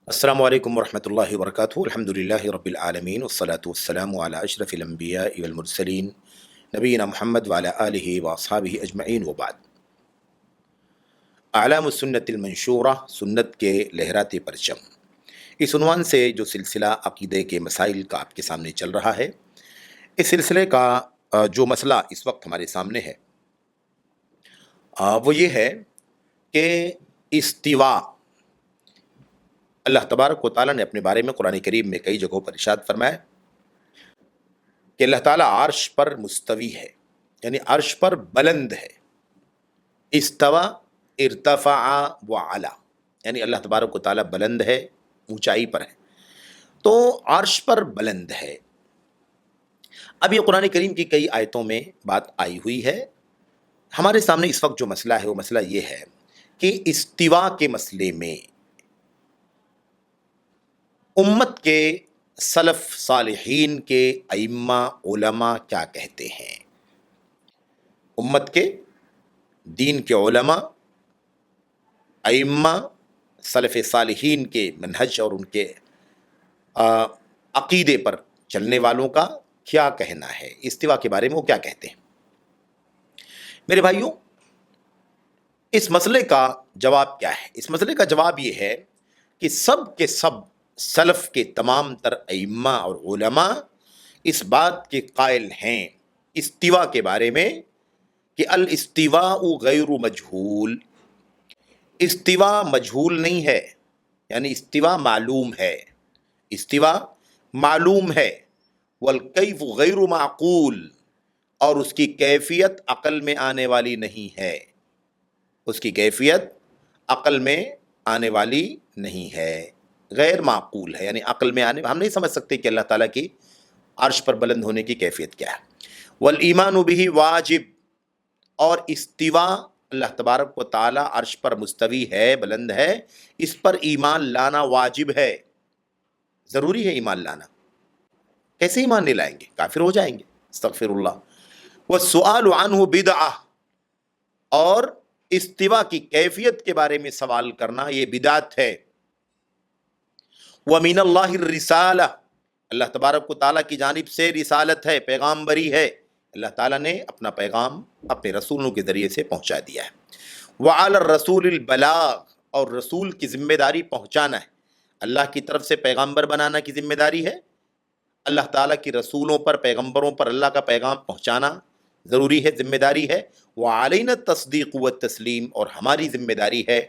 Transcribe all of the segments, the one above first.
السلام علیکم ورحمۃ اللہ وبرکاتہ الحمد للہ رب العالمین والصلاة والسلام علی اشرف الانبیاء والمرسلین نبینا محمد وعلی آلہ واصحابہ اجمعین وبعد۔ اعلام السنت المنشورہ، سنت کے لہراتے پرچم، اس عنوان سے جو سلسلہ عقیدے کے مسائل کا آپ کے سامنے چل رہا ہے، اس سلسلے کا جو مسئلہ اس وقت ہمارے سامنے ہے وہ یہ ہے کہ استوا اللہ تبارک و تعالیٰ نے اپنے بارے میں قرآن کریم میں کئی جگہوں پر ارشاد فرمایا کہ اللہ تعالیٰ عرش پر مستوی ہے، یعنی عرش پر بلند ہے۔ استوا، ارتفع و علا، یعنی اللہ تبارک و تعالیٰ بلند ہے، اونچائی پر ہے، تو عرش پر بلند ہے۔ اب یہ قرآن کریم کی کئی آیتوں میں بات آئی ہوئی ہے۔ ہمارے سامنے اس وقت جو مسئلہ ہے وہ مسئلہ یہ ہے کہ استوا کے مسئلے میں امت کے سلف صالحین کے ائمہ علماء کیا کہتے ہیں؟ امت کے دین کے علماء، ائمہ، سلف صالحین کے منہج اور ان کے عقیدے پر چلنے والوں کا کیا کہنا ہے استوا کے بارے میں، وہ کیا کہتے ہیں؟ میرے بھائیوں، اس مسئلے کا جواب کیا ہے؟ اس مسئلے کا جواب یہ ہے کہ سب کے سب سلف کے تمام تر ائمہ اور علماء اس بات کے قائل ہیں استوا کے بارے میں کہ الاستواء غیر مجہول، استوا مجہول نہیں ہے، یعنی استوا معلوم ہے، استوا معلوم ہے، والکیف غیر معقول، اور اس کی کیفیت عقل میں آنے والی نہیں ہے، اس کی کیفیت عقل میں آنے والی نہیں ہے، غیر معقول ہے، یعنی عقل میں آنے، ہم نہیں سمجھ سکتے کہ اللہ تعالیٰ کی عرش پر بلند ہونے کی کیفیت کیا ہے۔ والایمان بہ واجب، اور استوا اللہ تبارک و تعالیٰ عرش پر مستوی ہے، بلند ہے، اس پر ایمان لانا واجب ہے، ضروری ہے ایمان لانا۔ کیسے ایمان نہیں لائیں گے؟ کافر ہو جائیں گے، استغفر اللہ۔ والسؤال عنہ بدعہ، اور استوا کی کیفیت کے بارے میں سوال کرنا یہ بدعت ہے۔ وَمِنَ اللَّهِ الرِّسَالَةِ، اللہ تبارک و تعالیٰ کی جانب سے رسالت ہے، پیغامبری ہے، اللہ تعالیٰ نے اپنا پیغام اپنے رسولوں کے ذریعے سے پہنچا دیا ہے۔ وَعَلَى الرَّسُولِ الْبَلَاغُ، اور رسول کی ذمہ داری پہنچانا ہے، اللہ کی طرف سے پیغامبر بنانا کی ذمہ داری ہے، اللہ تعالیٰ کی رسولوں پر، پیغمبروں پر اللہ کا پیغام پہنچانا ضروری ہے، ذمہ داری ہے۔ وَعَلَيْنَا التَّصْدِيقُ وَالتَّسْلِيمُ، اور ہماری ذمہ داری ہے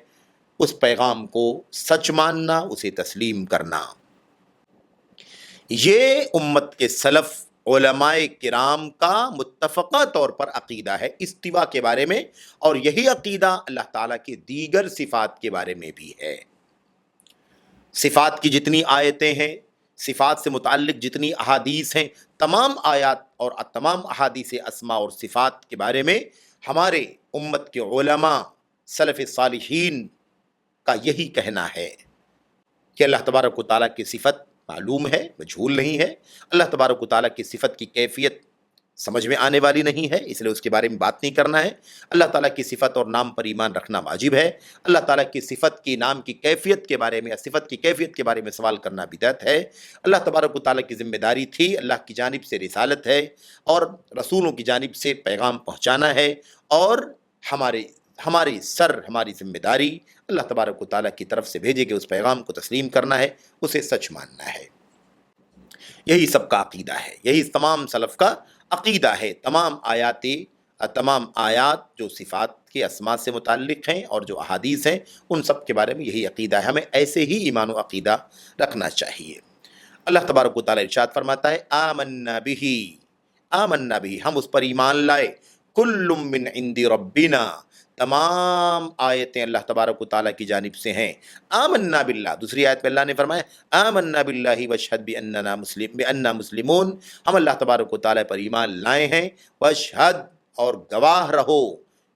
اس پیغام کو سچ ماننا، اسے تسلیم کرنا۔ یہ امت کے سلف علماء کرام کا متفقہ طور پر عقیدہ ہے استوا کے بارے میں، اور یہی عقیدہ اللہ تعالیٰ کے دیگر صفات کے بارے میں بھی ہے۔ صفات کی جتنی آیتیں ہیں، صفات سے متعلق جتنی احادیث ہیں، تمام آیات اور تمام احادیث اسماء اور صفات کے بارے میں ہمارے امت کے علماء، سلف صالحین کا یہی کہنا ہے کہ اللہ تبارک و تعالیٰ کی صفت معلوم ہے، مجہول نہیں ہے، اللہ تبارک و تعالیٰ کی صفت کی کیفیت سمجھ میں آنے والی نہیں ہے، اس لیے اس کے بارے میں بات نہیں کرنا ہے۔ اللہ تعالیٰ کی صفت اور نام پر ایمان رکھنا واجب ہے۔ اللہ تعالیٰ کی صفت کی، نام کی کیفیت کے بارے میں یا صفت کی کیفیت کے بارے میں سوال کرنا بدعت ہے۔ اللہ تبارک و تعالیٰ کی ذمہ داری تھی، اللہ کی جانب سے رسالت ہے اور رسولوں کی جانب سے پیغام پہنچانا ہے، اور ہماری ذمہ داری اللہ تبارک و تعالیٰ کی طرف سے بھیجے گئے اس پیغام کو تسلیم کرنا ہے، اسے سچ ماننا ہے۔ یہی سب کا عقیدہ ہے، یہی تمام سلف کا عقیدہ ہے۔ تمام آیات جو صفات کے اسماء سے متعلق ہیں اور جو احادیث ہیں، ان سب کے بارے میں یہی عقیدہ ہے، ہمیں ایسے ہی ایمان و عقیدہ رکھنا چاہیے۔ اللہ تبارک و تعالیٰ ارشاد فرماتا ہے آمنا بہ، ہم اس پر ایمان لائے، کل من عند ربنا، تمام آیتیں اللہ تبارک و تعالیٰ کی جانب سے ہیں۔ آمنا باللہ، دوسری آیت میں اللہ نے فرمایا آمنا باللہ واشہد بأننا مسلمون، ہم اللہ تبارک و تعالیٰ پر ایمان لائے ہیں، واشہد، اور گواہ رہو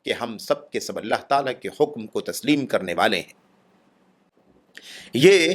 کہ ہم سب اللہ تعالیٰ کے حکم کو تسلیم کرنے والے ہیں۔ یہ